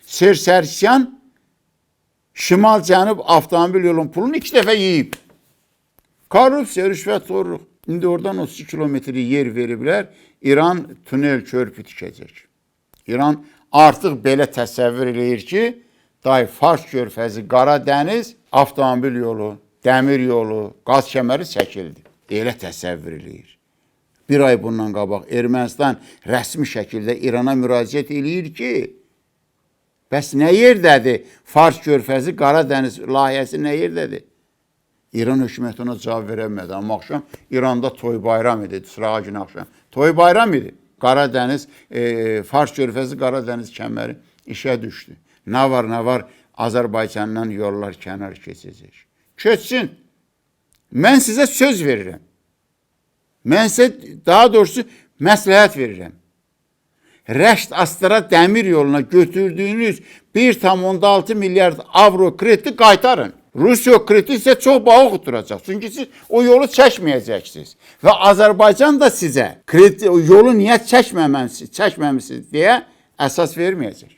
Ser Sərsyan Şimal-Cənub avtomobil yolun pulunu 2 dəfə yeyib. Korrupsiya, rüşvətxorluq. İndi oradan 32 kilometri yer veriblər. İran tunel körpü tikəcək. İran artıq belə təsəvvür eləyir ki, Fars körfəzi, Qara dəniz, avtomobil yolu, dəmir yolu, qaz kəməri çəkildi. Elə təsəvvür eləyir. Bir ay bundan qabaq Ermənistan rəsmi şəkildə İrana müraciət eləyir ki, bəs nə yerdədir Fars körfəzi, Qara dəniz layihəsi nə yerdədir? İran hökuməti ona cavab verəmədi. Amma axşam İranda toy bayram idi, sırağa gün axşam. Toy bayram idi. Qara dəniz, Fars körfəzi, Qara dəniz kəməri işə düşdü. Nə var, Azərbaycandan yollar kənar keçəcək. Keçsin. Mən sizə söz verirəm. Mən sizə daha doğrusu məsləhət verirəm. Rəşd-Astara dəmir yoluna götürdüyünüz 1,6 milyard avro krediti qaytarın. Rusiya krediti isə çox bağ oturacaq. Çünki siz o yolu çəkməyəcəksiniz. Və Azərbaycan da sizə yolu niyə çəkməmisiniz deyə əsas verməyəcək.